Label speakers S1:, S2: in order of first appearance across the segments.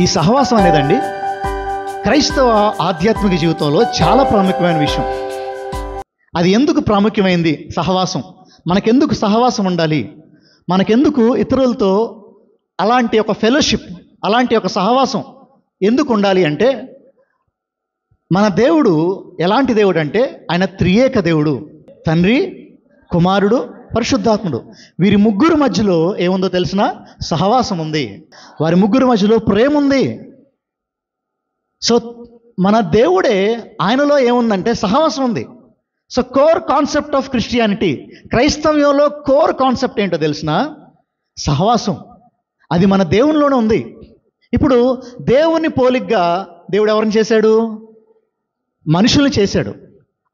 S1: ఈ సహవాసం అనేదండి క్రైస్తవ ఆధ్యాత్మిక జీవితంలో చాలా ప్రాముఖ్యమైన విషయం. అది ఎందుకు ప్రాముఖ్యమైంది? సహవాసం మనకెందుకు సహవాసం ఉండాలి, మనకెందుకు ఇతరులతో అలాంటి ఒక ఫెలోషిప్, అలాంటి ఒక సహవాసం ఎందుకు ఉండాలి అంటే, మన దేవుడు ఎలాంటి దేవుడు అంటే ఆయన త్రియేక దేవుడు. తండ్రి, కుమారుడు, పరిశుద్ధాత్ముడు. వీరి ముగ్గురు మధ్యలో ఏముందో తెలిసిన సహవాసం ఉంది. వారి ముగ్గురు మధ్యలో ప్రేమ ఉంది. సో మన దేవుడే, ఆయనలో ఏముందంటే సహవాసం ఉంది. So core concept of Christianity, క్రైస్తవ్యంలో కోర్ కాన్సెప్ట్ ఏంటో తెలిసిన సహవాసం. అది మన దేవునిలోనే ఉంది. ఇప్పుడు దేవుని పోలికగా దేవుడు ఎవరిని చేశాడు? మనుషుల్ని చేశాడు.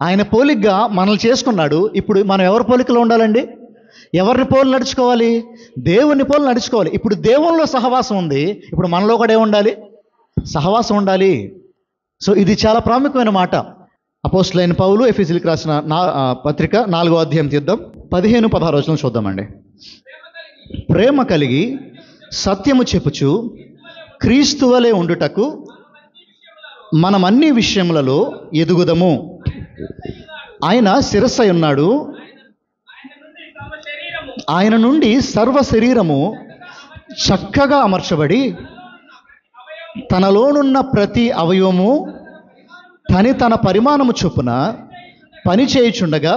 S1: ఆయన పోలికగా మనల్ని చేసుకున్నాడు. ఇప్పుడు మనం ఎవరి పోలికలో ఉండాలండి? ఎవరిని పోలు నడుచుకోవాలి? దేవుని పోలు నడుచుకోవాలి. ఇప్పుడు దేవునిలో సహవాసం ఉంది, ఇప్పుడు మనలో కూడా ఏముండాలి? సహవాసం ఉండాలి. సో ఇది చాలా ప్రాముఖ్యమైన మాట. అపోస్తలుడైన పౌలు ఎఫెసీయులకు రాసిన పత్రిక 4వ అధ్యాయం తీద్దాం, 15-16 వచనం చూద్దామండి. ప్రేమ కలిగి సత్యము చెప్పుచు క్రీస్తు వలె ఉండుటకు మనం అన్ని విషయములలో ఎదుగుదము. ఆయన శిరస్సై ఉన్నాడు, ఆయన నుండి సర్వ శరీరము చక్కగా అమర్చబడి తనలోనున్న ప్రతి అవయవము తన పరిమాణము చొప్పున పని చేయుచుండగా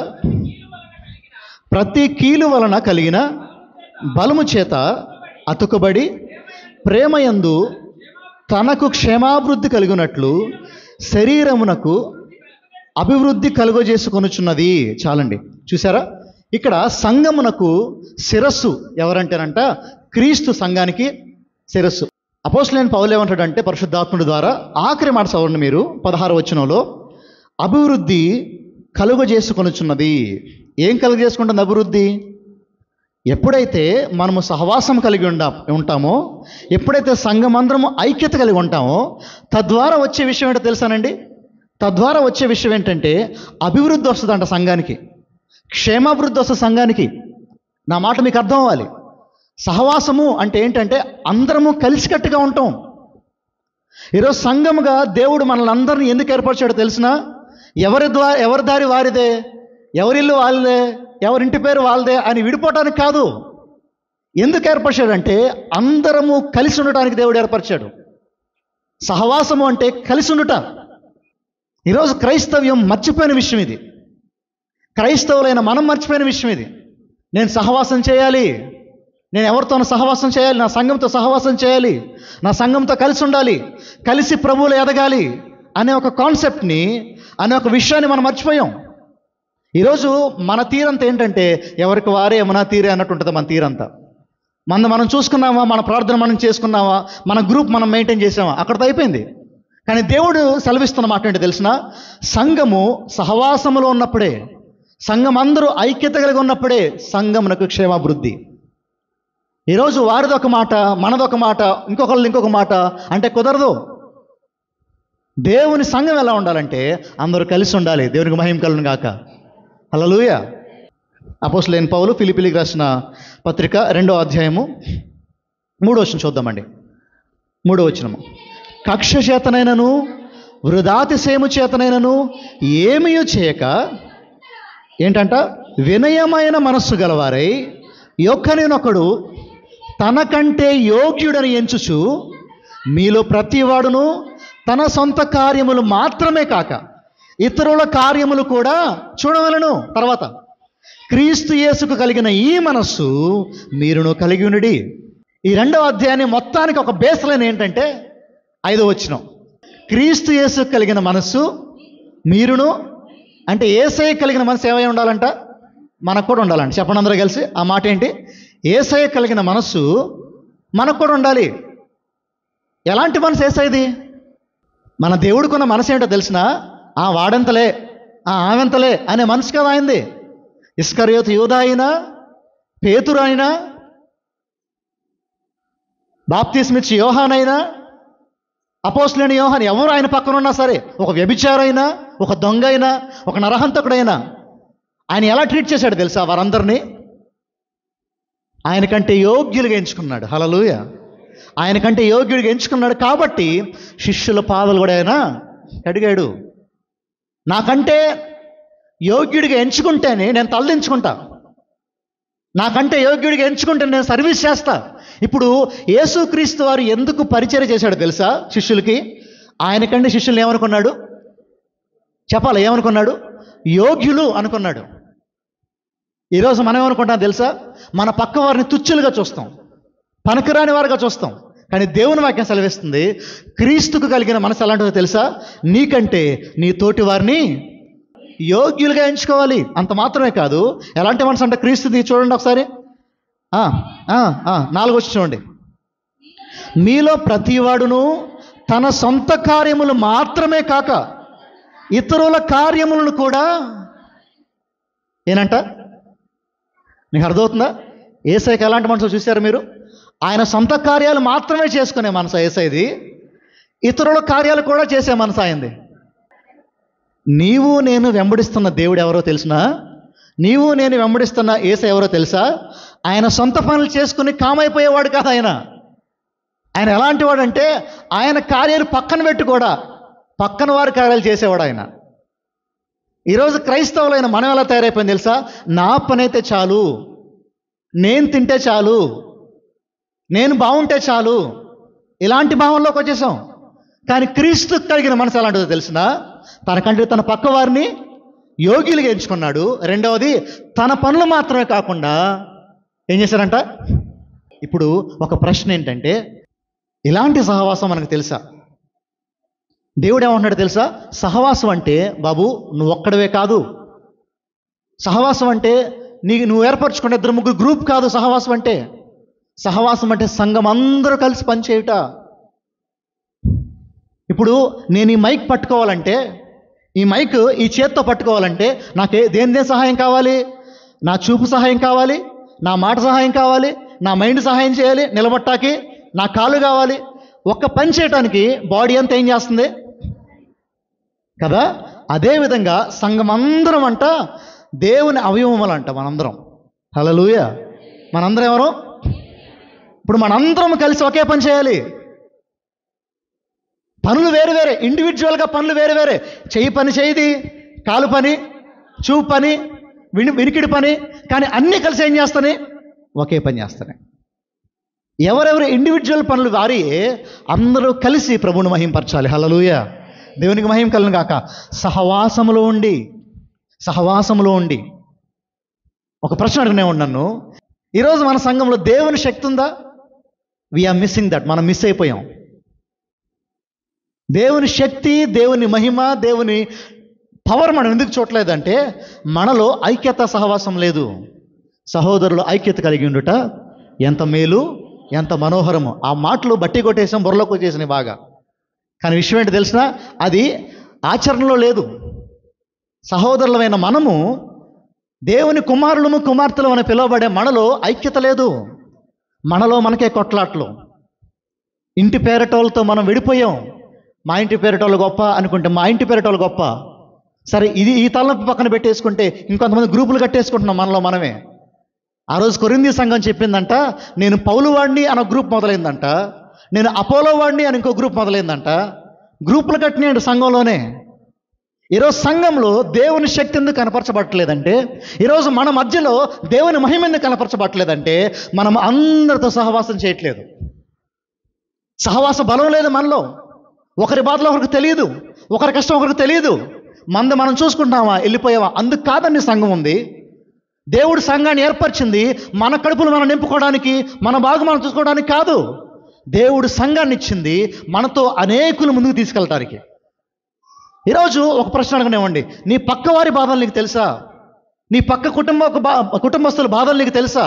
S1: ప్రతి కీలు వలన కలిగిన బలము చేత అతుకబడి ప్రేమయందు తనకు క్షేమాభివృద్ధి కలిగినట్లు శరీరమునకు అభివృద్ధి కలుగజేసుకొనుచున్నది. చాలండి, చూసారా? ఇక్కడ సంఘమునకు శిరస్సు ఎవరంటేనంట క్రీస్తు, సంఘానికి శిరస్సు. అపోస్తలుడైన పౌలు ఏమంటాడంటే పరిశుద్ధాత్ముడి ద్వారా, ఆఖరి మాట చదవండి మీరు 16వ వచనంలో, అభివృద్ధి కలుగజేసుకొనుచున్నది. ఏం కలుగజేసుకుంటుంది అభివృద్ధి? ఎప్పుడైతే మనము సహవాసం కలిగి ఉంటామో, ఎప్పుడైతే సంఘమందరము ఐక్యత కలిగి ఉంటామో, తద్వారా వచ్చే విషయం ఏంటో తెలుసానండి? తద్వారా వచ్చే విషయం ఏంటంటే అభివృద్ధి వస్తుందంట సంఘానికి, క్షేమాభివృద్ధి వస్తుంది సంఘానికి. నా మాట మీకు అర్థం అవ్వాలి. సహవాసము అంటే ఏంటంటే అందరము కలిసికట్టుగా ఉంటాం. ఈరోజు సంఘముగా దేవుడు మనల్ని అందరినీ ఎందుకు ఏర్పరిచాడో తెలిసిన? ఎవరి దారి వారిదే, ఎవరిల్లు వాళ్ళదే, ఎవరింటి పేరు వాళ్ళదే అని విడిపోవటానికి కాదు. ఎందుకు ఏర్పరిచాడంటే అందరము కలిసి ఉండటానికి దేవుడు ఏర్పరిచాడు. సహవాసము అంటే కలిసి ఉండుట. ఈరోజు క్రైస్తవ్యం మర్చిపోయిన విషయం ఇది. క్రైస్తవులైన మనం మర్చిపోయిన విషయం ఇది. నేను సహవాసం చేయాలి, నేను ఎవరితోనూ సహవాసం చేయాలి, నా సంఘంతో సహవాసం చేయాలి, నా సంఘంతో కలిసి ఉండాలి, కలిసి ప్రభువులు ఎదగాలి అనే ఒక కాన్సెప్ట్ని, అనే ఒక విషయాన్ని మనం మర్చిపోయాం. ఈరోజు మన తీరంతా ఏంటంటే ఎవరికి వారే ఏమన్నా తీరే అన్నట్టు ఉంటుంది. మన తీరంతా మనం చూసుకున్నామా, మన ప్రార్థన మనం చేసుకున్నామా, మన గ్రూప్ మనం మెయింటైన్ చేసామా, అక్కడితో అయిపోయింది. కానీ దేవుడు సెలవిస్తున్న మాట ఏంటో తెలిసిన? సంఘము సహవాసములో ఉన్నప్పుడే, సంఘం అందరూ ఐక్యత కలిగి ఉన్నప్పుడే సంఘమునకు క్షేమాభివృద్ధి. ఈరోజు వారిదొక మాట, మనదొక మాట, ఇంకొక మాట అంటే కుదరదు. దేవుని సంఘం ఎలా ఉండాలంటే అందరూ కలిసి ఉండాలి. దేవునికి మహిమ కలుగును గాక. హల్లెలూయా. అపోస్తలుడైన పౌలు ఫిలిప్పీలకు రాసిన పత్రిక 2వ అధ్యాయము 3వ వచనం చూద్దామండి. 3వ వచనము, కక్ష చేతనైనను వృధాతిశయము చేతనైనను ఏమీ చేయక ఏంటంట, వినయమైన మనస్సు గలవారై యొక్కనినొకడు తనకంటే యోగ్యుడని ఎంచుచు మీలో ప్రతివాడును తన సొంత కార్యములు మాత్రమే కాక ఇతరుల కార్యములు కూడా చూడవలను. తర్వాత క్రీస్తు యేసుకు కలిగిన ఈ మనస్సు మీరును కలిగి ఉండి. ఈ 2వ అధ్యాయాన్ని మొత్తానికి ఒక బేస్ లైన్ ఏంటంటే 5వ వచనం, క్రీస్తు యేసుకు కలిగిన మనస్సు మీరును అంటే యేసయ్య కలిగిన మనసు ఏమై ఉండాలంట? మనకు కూడా ఉండాలంట. చెప్పండి అందరూ కలిసి ఆ మాట ఏంటి? యేసయ్య కలిగిన మనస్సు మనకు కూడా ఉండాలి. ఎలాంటి మనసు యేసయ్యది? మన దేవుడికున్న మనసు ఏంటో తెలిసిన? వాడంతలే, ఆమెంతలే అనే మనసు కదా ఆయనది. ఇస్కరియోతు యూదా అయినా, పేతురు అయినా, బాప్తిస్మిచ్చి యోహానైనా, అపోస్తలుడైన యోహాను, ఎవరు ఆయన పక్కన ఉన్నా సరే, ఒక వ్యభిచారైనా, ఒక దొంగ అయినా, ఒక నరహంతకుడైనా, ఆయన ఎలా ట్రీట్ చేశాడు తెలుసా? వారందరినీ ఆయన కంటే యోగ్యులుగా ఎంచుకున్నాడు. హల్లెలూయా. ఆయనకంటే యోగ్యుడిగా ఎంచుకున్నాడు కాబట్టి శిష్యుల పాదాలు కూడా ఆయన కడిగాడు. నాకంటే యోగ్యుడిగా ఎంచుకుంటేనే నేను తలదించుకుంటా, నాకంటే యోగ్యుడిగా ఎంచుకుంటే నేను సర్వీస్ చేస్తా. ఇప్పుడు యేసుక్రీస్తు వారు ఎందుకు పరిచర్య చేశాడో తెలుసా శిష్యులకి? ఆయనకంటే శిష్యులు ఏమనుకున్నాడు చెప్పాలి? ఏమనుకున్నాడు? యోగ్యులు అనుకున్నాడు. ఈరోజు మనం ఏమనుకుంటాం తెలుసా? మన పక్క వారిని తుచ్చులుగా చూస్తాం, పనికిరాని వారుగా చూస్తాం. కానీ దేవుని వాక్యం సెలవిస్తుంది, క్రీస్తుకు కలిగిన మనసు ఎలాంటిదో తెలుసా? నీకంటే నీ తోటి వారిని యోగ్యులుగా ఎంచుకోవాలి. అంత మాత్రమే కాదు, ఎలాంటి మనసు అంటే క్రీస్తుది చూడండి ఒకసారి. 4 వచ్చి చూడండి. మీలో ప్రతివాడును తన సొంత కార్యములు మాత్రమే కాక ఇతరుల కార్యములను కూడా ఏనంట. నీకు అర్థమవుతుందా? యేసయ్యకి ఎలాంటి మనసు చూశారు మీరు? ఆయన సొంత కార్యాలు మాత్రమే చేసుకునే మనసు యేసయ్యది, ఇతరుల కార్యాలు కూడా చేసే మనసు ఆయనది. నీవు నేను వెంబడిస్తున్న దేవుడు ఎవరో తెలుసునా? నీవు నేను వెంబడిస్తున్న యేసయ్య ఎవరో తెలుసా? ఆయన సొంత పనులు చేసుకుని కామైపోయేవాడు కాదు ఆయన. ఆయన ఎలాంటి వాడంటే ఆయన కార్యాలు పక్కన పెట్టి కూడా పక్కన వారి కార్యాలు చేసేవాడు ఆయన. ఈరోజు క్రైస్తవులైన మనం ఎలా తయారైపోయింది తెలుసా? నా పని అయితే చాలు, నేను తింటే చాలు, నేను బాగుంటే చాలు, ఇలాంటి భావంలోకి వచ్చేసాం. కానీ క్రీస్తు కలిగిన మనసు ఎలాంటిదో తెలిసిన? తనకంటే తన పక్క వారిని యోగ్యులుగా ఎంచుకున్నాడు. రెండవది, తన పనులు మాత్రమే కాకుండా ఏం చేశారంట? ఇప్పుడు ఒక ప్రశ్న ఏంటంటే, ఇలాంటి సహవాసం మనకు తెలుసా? దేవుడు ఏమంటున్నాడు తెలుసా? సహవాసం అంటే బాబు నువ్వు ఒక్కడవే కాదు. సహవాసం అంటే నువ్వు ఏర్పరచుకునే 2-3 గ్రూప్ కాదు. సహవాసం అంటే సంఘం అందరూ కలిసి పనిచేయుట. ఇప్పుడు నేను ఈ మైక్ పట్టుకోవాలంటే, ఈ మైక్ ఈ చేత్తో పట్టుకోవాలంటే నాకు దేని సహాయం కావాలి? నా చూపు సహాయం కావాలి, నా మాట సహాయం కావాలి, నా మైండ్ సహాయం చేయాలి, నిలబట్టాకి నా కాళ్ళు కావాలి. ఒక్క పని చేయటానికి బాడీ అంతా ఏం చేస్తుంది కదా? అదేవిధంగా సంఘం అందరం అంట దేవుని అవయవములు అంట మనందరం. హల్లెలూయా. మనందరం ఎవరు? ఇప్పుడు మనందరం కలిసి ఒకే పని చేయాలి. పనులు వేరు వేరే, ఇండివిజువల్గా పనులు వేరు వేరే. చెయ్యి పని చేయది, కాలు పని, చూపు పని, వినికిడి పని, కానీ అన్నీ కలిసి ఏం చేస్తానే? ఒకే పని చేస్తానే. ఎవరెవరు ఇండివిజువల్ పనులు వారి అందరూ కలిసి ప్రభువుని మహింపరచాలి. హల్లెలూయా. దేవునికి మహిమ కలుగును గాక. సహవాసములో ఉండి ఒక ప్రశ్న అడిగినే ఉన్నాను. ఈరోజు మన సంఘంలో దేవుని శక్తి ఉందా? We're missing that. మనం మిస్ అయిపోయాం. దేవుని శక్తి, దేవుని మహిమ, దేవుని పవర్ మనం ఎందుకు చూడలేదంటే మనలో ఐక్యత, సహవాసం లేదు. సహోదరులు ఐక్యత కలిగి ఉండుట ఎంత మేలు, ఎంత మనోహరము. ఆ మాటలు బట్టి కొట్టేసాం, బుర్రలోకి వచ్చేసినాయి బాగా. కానీ విషయం ఏంటి తెలిసినా? అది ఆచరణలో లేదు. సహోదరులమైన మనము దేవుని కుమారులము కుమార్తెలు అని పిలువబడే మనలో ఐక్యత లేదు. మనలో మనకే కొట్లాట్లు. ఇంటి పేరటోళ్ళతో మనం విడిపోయాం. మా ఇంటి పేరటోళ్ళు గొప్ప అనుకుంటే మా ఇంటి పేరటోళ్ళు గొప్ప. సరే, ఇది ఈ తలనొప్పి పక్కన పెట్టేసుకుంటే ఇంకొంతమంది గ్రూపులు కట్టేసుకుంటున్నాం మనలో మనమే. ఆ రోజు కొరింథీ సంఘం చెప్పిందంట, నేను పౌలు వాడిని అని ఒక గ్రూప్ మొదలైందంట, నేను అపోలో వాడిని అని ఇంకో గ్రూప్ మొదలైందంట. గ్రూపులు కట్టినాడు సంఘంలోనే. ఈరోజు సంఘంలో దేవుని శక్తి ఎందుకు కనపరచబట్టలేదంటే, ఈరోజు మన మధ్యలో దేవుని మహిమ ఎందుకు కనపరచబట్టలేదంటే మనం అందరితో సహవాసం చేయట్లేదు. సహవాస బలం లేదు మనలో. ఒకరి బాధలో ఒకరికి తెలియదు, ఒకరి కష్టం ఒకరికి తెలియదు. మనం చూసుకుంటామా, వెళ్ళిపోయావా? అందుకు కాదండి సంఘం ఉంది. దేవుడు సంఘాన్ని ఏర్పరిచింది మన కడుపులు మనం నింపుకోవడానికి, మన బాగు మనం చూసుకోవడానికి కాదు. దేవుడు సంఘాన్ని ఇచ్చింది మనతో అనేకులు ముందుకు తీసుకెళ్ళటానికి. ఈరోజు ఒక ప్రశ్న అడగనివ్వండి. నీ పక్క వారి బాధలు నీకు తెలుసా? నీ పక్క కుటుంబస్తుల బాధలు నీకు తెలుసా?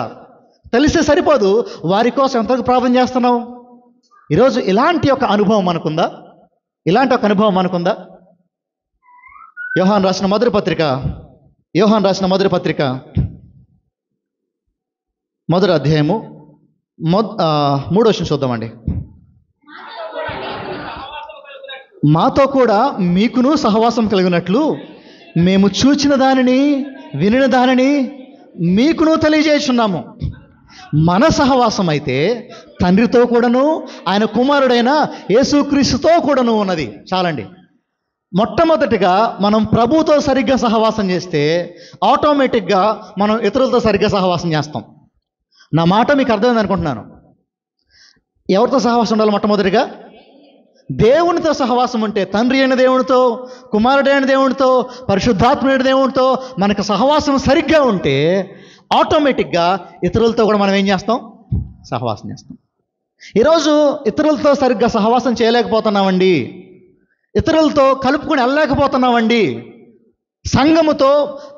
S1: తెలిస్తే సరిపోదు, వారి కోసం ఎంతవరకు ప్రార్థన చేస్తున్నావు? ఈరోజు ఇలాంటి ఒక అనుభవం మనకుందా? యోహాను రాసిన మొదటి పత్రిక మొదటి అధ్యాయము 3వ వచనం చూద్దామండి. మాతో కూడా మీకును సహవాసం కలిగినట్లు మేము చూచిన దానిని, వినిన దానిని మీకును తెలియజేస్తున్నాము. మన సహవాసం అయితే తండ్రితో కూడాను ఆయన కుమారుడైన యేసుక్రీస్తుతో కూడాను ఉన్నది. చాలండి. మొట్టమొదటిగా మనం ప్రభుతో సరిగ్గా సహవాసం చేస్తే ఆటోమేటిక్గా మనం ఇతరులతో సరిగ్గా సహవాసం చేస్తాం. నా మాట మీకు అర్థమైంది అనుకుంటున్నాను. ఎవరితో సహవాసం ఉండాలి? మొట్టమొదటిగా దేవునితో సహవాసం ఉంటే, తండ్రి అయిన దేవునితో, కుమారుడైన దేవునితో, పరిశుద్ధాత్ముడైన దేవునితో మనకు సహవాసం సరిగ్గా ఉంటే ఆటోమేటిక్గా ఇతరులతో కూడా మనం ఏం చేస్తాం? సహవాసం చేస్తాం. ఈరోజు ఇతరులతో సరిగ్గా సహవాసం చేయలేకపోతున్నామండి, ఇతరులతో కలుపుకొని వెళ్ళలేకపోతున్నామండి, సంఘముతో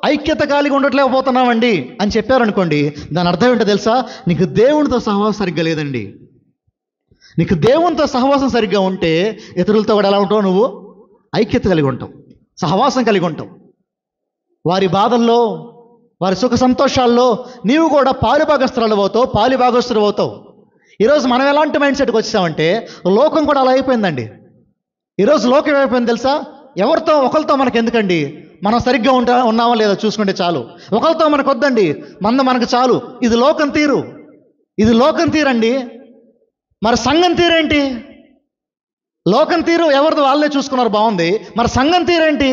S1: ఐక్యత కలిగి ఉండట్లేకపోతున్నామండి అని చెప్పారనుకోండి, దాని అర్థం ఏంటో తెలుసా? నీకు దేవునితో సహవాసం సరిగ్గా లేదండి. నీకు దేవునితో సహవాసం సరిగ్గా ఉంటే ఇతరులతో కూడా ఎలా ఉంటావు? నువ్వు ఐక్యత కలిగి ఉంటావు, సహవాసం కలిగి ఉంటావు. వారి బాధల్లో, వారి సుఖ సంతోషాల్లో నీవు కూడా పాలుభాగస్తురాలు అవుతావు. ఈరోజు మనం ఎలాంటి మైండ్ సెట్కి వచ్చామంటే, లోకం కూడా అలా అయిపోయిందండి. ఈరోజు లోకం ఏమైపోయింది తెలుసా? ఎవరితో ఒకరితో మనకు ఎందుకండి, మనం సరిగ్గా ఉన్నామా లేదా చూసుకుంటే చాలు. ఒకరితో మనకు వద్దండి, మనకు చాలు. ఇది లోకం తీరండి. మరి సంఘం తీరేంటి? లోకం తీరు ఎవరిది వాళ్ళే చూసుకున్నారు, బాగుంది. మరి సంఘం తీరేంటి?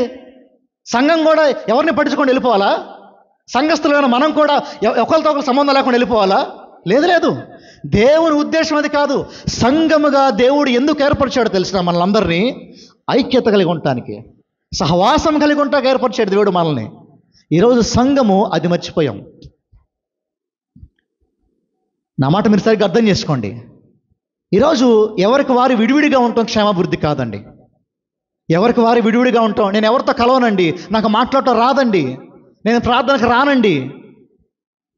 S1: సంఘం కూడా ఎవరిని పట్టించుకొని వెళ్ళిపోవాలా? సంఘస్థులైన మనం కూడా ఒకరితో ఒకరు సంబంధం లేకుండా వెళ్ళిపోవాలా? లేదు. దేవుని ఉద్దేశం అది కాదు. సంఘముగా దేవుడు ఎందుకు ఏర్పరిచాడో తెలిసిన మనల్ని ఐక్యత కలిగి ఉండటానికి, సహవాసం కలిగి ఉంటాక ఏర్పరిచాడు దేవుడు మనల్ని. ఈరోజు సంఘము అది మర్చిపోయాం. నా మాట మీరు సరిగ్గా అర్థం చేసుకోండి. ఈరోజు ఎవరికి వారు విడివిడిగా ఉండటం క్షేమాభివృద్ధి కాదండి. ఎవరికి వారు విడివిడిగా ఉంటాం. నేను ఎవరితో కలవనండి, నాకు మాట్లాడటం రాదండి, నేను ప్రార్థనకు రానండి,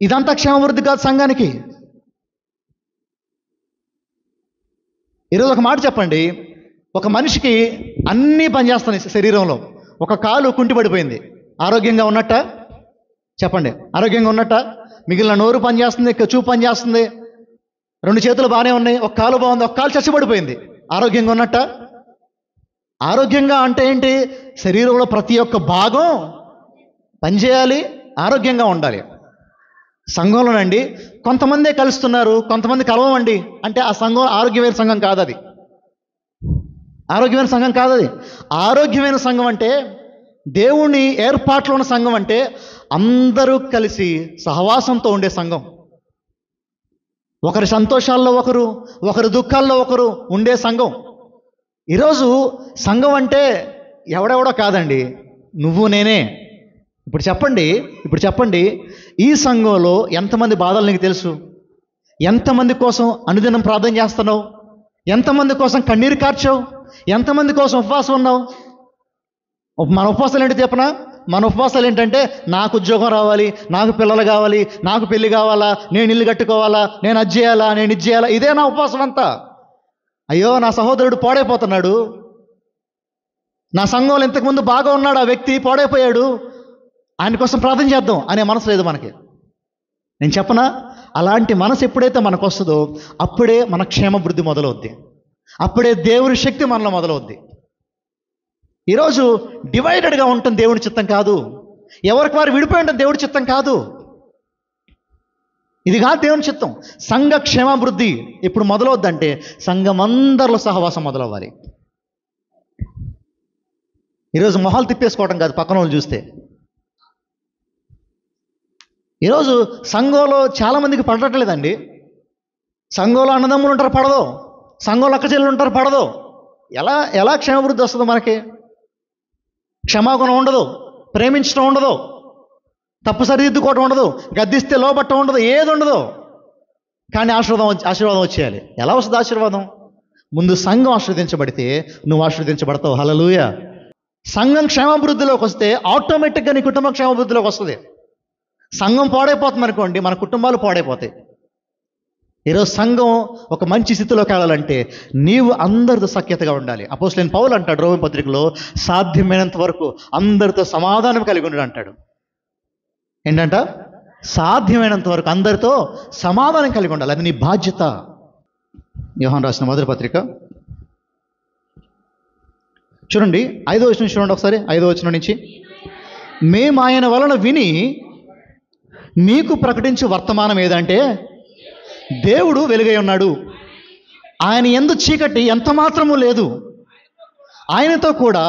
S1: ఇదంతా క్షేమాభివృద్ధి కాదు సంఘానికి. ఈరోజు ఒక మాట చెప్పండి. ఒక మనిషికి అన్నీ పనిచేస్తున్నాయి శరీరంలో, ఒక కాలు కుంటి పడిపోయింది, ఆరోగ్యంగా ఉన్నట్ట? చెప్పండి, ఆరోగ్యంగా ఉన్నట్ట? మిగిలిన నోరు పనిచేస్తుంది, చూపు పనిచేస్తుంది, 2 చేతులు బాగానే ఉన్నాయి, ఒక కాలు బాగుంది, ఒక కాలు చచ్చిపడిపోయింది, ఆరోగ్యంగా ఉన్నట్ట? ఆరోగ్యంగా అంటే ఏంటి? శరీరంలో ప్రతి ఒక్క భాగం పనిచేయాలి, ఆరోగ్యంగా ఉండాలి. సంఘంలోనండి కొంతమందే కలుస్తున్నారు, కొంతమంది కలవమండి అంటే ఆ సంఘం ఆరోగ్యమైన సంఘం కాదు. అది ఆరోగ్యమైన సంఘం కాదు. అది ఆరోగ్యమైన సంఘం అంటే, దేవుని ఏర్పాట్లో ఉన్న సంఘం అంటే అందరూ కలిసి సహవాసంతో ఉండే సంఘం. ఒకరి సంతోషాల్లో ఒకరు, ఒకరి దుఃఖాల్లో ఒకరు ఉండే సంఘం. ఈరోజు సంఘం అంటే ఎవడెవడో కాదండి, నువ్వు నేనే. ఇప్పుడు చెప్పండి, ఈ సంఘంలో ఎంతమంది బాధలు నీకు తెలుసు? ఎంతమంది కోసం అనుదినం ప్రార్థన చేస్తున్నావు? ఎంతమంది కోసం కన్నీరు కార్చావు? ఎంతమంది కోసం ఉపవాసం ఉన్నావు? మన ఉపవాసాలు ఏంటి చెప్పనా? మన ఉపవాసాలు ఏంటంటే, నాకు ఉద్యోగం రావాలి, నాకు పిల్లలు కావాలి, నాకు పెళ్లి కావాలా, నేను ఇల్లు కట్టుకోవాలా, నేను అది చేయాలా, నేను ఇది చేయాలా, ఇదే నా ఉపవాసం అంతా. అయ్యో నా సహోదరుడు పాడైపోతున్నాడు, నా సంఘంలో ఇంతకుముందు బాగా ఉన్నాడు, ఆ వ్యక్తి పాడైపోయాడు, ఆయన కోసం ప్రార్థన చేద్దాం అనే మనసు లేదు మనకి. నేను చెప్పనా, అలాంటి మనసు ఎప్పుడైతే మనకు వస్తుందో అప్పుడే మన క్షేమవృద్ధి మొదలవుద్ది, అప్పుడే దేవుని శక్తి మనలో మొదలవుద్ది. ఈరోజు డివైడెడ్గా ఉండటం దేవుని చిత్తం కాదు, ఎవరికి వారు విడిపోయి ఉండటం దేవుడి చిత్తం కాదు. ఇది కాదు దేవుని చిత్తం. సంఘ క్షేమాభివృద్ధి ఇప్పుడు మొదలవుద్దంటే సంఘమందరిలో సహవాసం మొదలవ్వాలి. ఈరోజు మొహాలు తిప్పేసుకోవడం కాదు పక్కన వాళ్ళు చూస్తే. ఈరోజు సంఘంలో చాలామందికి పడట్లేదండి. సంఘంలో అన్నదమ్ములు ఉంటారు, పడదు. సంఘంలో అక్క చెల్లెలు ఉంటారు, పడదు. ఎలా క్షేమాభివృద్ధి వస్తుంది మనకి? క్షమాగుణం ఉండదు, ప్రేమించడం ఉండదు, తప్పు సరిదిద్దుకోవటం ఉండదు, గద్దిస్తే లోబట్టం ఉండదు, ఏది ఉండదు. కానీ ఆశీర్వాదం వచ్చేయాలి. ఎలా వస్తుంది ఆశీర్వాదం? ముందు సంఘం ఆశీర్వదించబడితే నువ్వు ఆశీర్వదించబడతావు. హల్లెలూయా. సంఘం క్షేమాభివృద్ధిలోకి వస్తే ఆటోమేటిక్గా నీ కుటుంబం క్షేమాభివృద్ధిలోకి వస్తుంది. సంఘం పాడైపోతుంది అనుకోండి, మన కుటుంబాలు పాడైపోతాయి. ఈరోజు సంఘం ఒక మంచి స్థితిలోకి వెళ్ళాలంటే నీవు అందరితో సఖ్యతగా ఉండాలి. అపోస్తలుడైన పౌలు అంటాడు రోమీ పత్రికలో, సాధ్యమైనంత వరకు అందరితో సమాధానం కలిగి ఉండు అంటాడు. ఏంటంట? సాధ్యమైనంత వరకు అందరితో సమాధానం కలిగి ఉండాలి, అది నీ బాధ్యత. యోహాను రాసిన మొదటి పత్రిక చూడండి, 5వ వచనం చూడండి ఒకసారి. 5వ వచనం నుంచి, మేము ఆయన వలన విని మీకు ప్రకటించే వర్తమానం ఏదంటే దేవుడు వెలుగై ఉన్నాడు. ఆయన యందు చీకటి ఎంత మాత్రము లేదు. ఆయనతో కూడా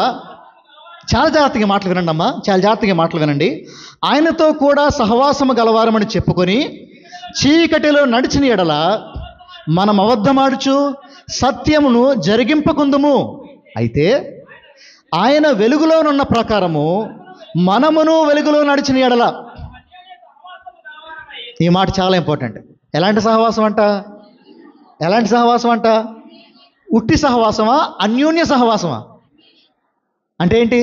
S1: చాలా జాగ్రత్తగా మాటలు వినండి అమ్మా, చాలా జాగ్రత్తగా మాటలు వినండి. ఆయనతో కూడా సహవాసము గలవారమని చెప్పుకొని చీకటిలో నడిచిన ఎడల మనం అబద్ధమాడుచు సత్యమును జరిగింపకుందుము. అయితే ఆయన వెలుగులోనున్న ప్రకారము మనమును వెలుగులో నడిచిన ఎడల. ఈ మాట చాలా ఇంపార్టెంట్. ఎలాంటి సహవాసం అంట? ఎలాంటి సహవాసం అంట? ఉట్టి సహవాసమా, అన్యోన్య సహవాసమా? అంటే ఏంటి?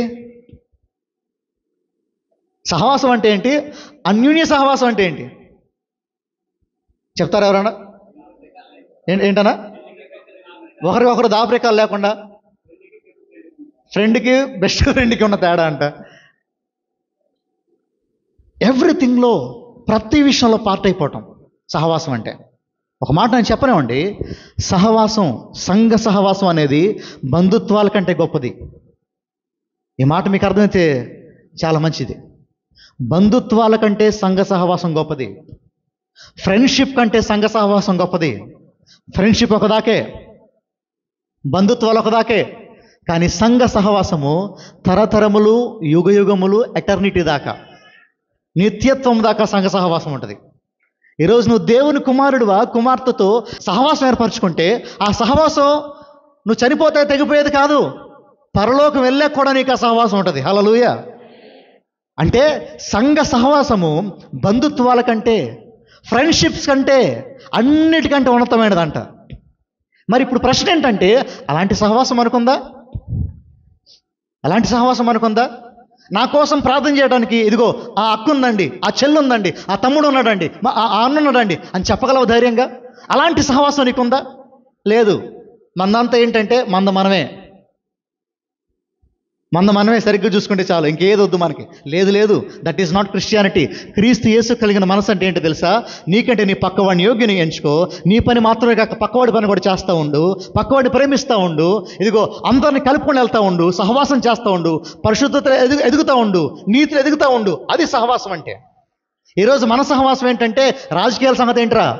S1: సహవాసం అంటే ఏంటి? అన్యోన్య సహవాసం అంటే ఏంటి? చెప్తారా ఎవరన్నా? ఏంటన్నా? ఒకరికొకరు దాపరికాలు లేకుండా, ఫ్రెండ్కి బెస్ట్ ఫ్రెండ్కి ఉన్న తేడా అంట. ఎవ్రీథింగ్లో, ప్రతి విషయంలో పార్ట్ అయిపోవటం సహవాసం అంటే. ఒక మాట నేను చెప్పనేమండి, సహవాసం, సంఘ సహవాసం అనేది బంధుత్వాల కంటే గొప్పది. ఈ మాట మీకు అర్థమైతే చాలా మంచిది. బంధుత్వాల కంటే సంఘ సహవాసం గొప్పది. ఫ్రెండ్షిప్ కంటే సంఘ సహవాసం గొప్పది. ఫ్రెండ్షిప్ ఒకదాకే, బంధుత్వాలు ఒకదాకే, కానీ సంఘ సహవాసము తరతరములు, యుగయుగములు, ఎటర్నిటీ దాకా, నిత్యత్వం దాకా సంఘ సహవాసం ఉంటుంది. ఈరోజు నువ్వు దేవుని కుమారుడువా, కుమార్తెతో సహవాసం ఏర్పరచుకుంటే ఆ సహవాసం నువ్వు చనిపోతే తెగిపోయేది కాదు, పరలోకం వెళ్ళాక కూడా నీకు ఆ సహవాసం ఉంటుంది. హల్లెలూయా. అంటే సంఘ సహవాసము బంధుత్వాల కంటే, ఫ్రెండ్షిప్స్ కంటే, అన్నిటికంటే ఉన్నతమైనదంట. మరి ఇప్పుడు ప్రశ్న ఏంటంటే, అలాంటి సహవాసం అనుకుందా? అలాంటి సహవాసం అనుకుందా? నా కోసం ప్రార్థన చేయడానికి ఇదిగో ఆ అక్క ఉందండి, ఆ చెల్లు ఉందండి, ఆ తమ్ముడు ఉన్నాడండి, ఆ అన్న ఉన్నాడండి అని చెప్పగలవు ధైర్యంగా? అలాంటి సహవాసం నీకుందా? లేదు. మందంతా ఏంటంటే మనమే సరిగ్గా చూసుకుంటే చాలు, ఇంకేది వద్దు మనకి. లేదు, దట్ ఈస్ నాట్ క్రిస్టియానిటీ. క్రీస్తు యేసు కలిగిన మనసు అంటే ఏంటో తెలుసా? నీకంటే నీ పక్కవాడిని యోగ్యుని ఎంచుకో, నీ పని మాత్రమే కాక పక్కవాడి పని కూడా చేస్తూ ఉండు, పక్కవాడిని ప్రేమిస్తూ ఉండు, ఇదిగో అందరిని కలుపుకొని వెళ్తూ ఉండు, సహవాసం చేస్తూ ఉండు, పరిశుద్ధత ఎదుగుతూ ఉండు, నీతిని ఎదుగుతూ ఉండు. అది సహవాసం అంటే. ఈరోజు మన సహవాసం ఏంటంటే రాజకీయాల సంగతి ఏంట్రా,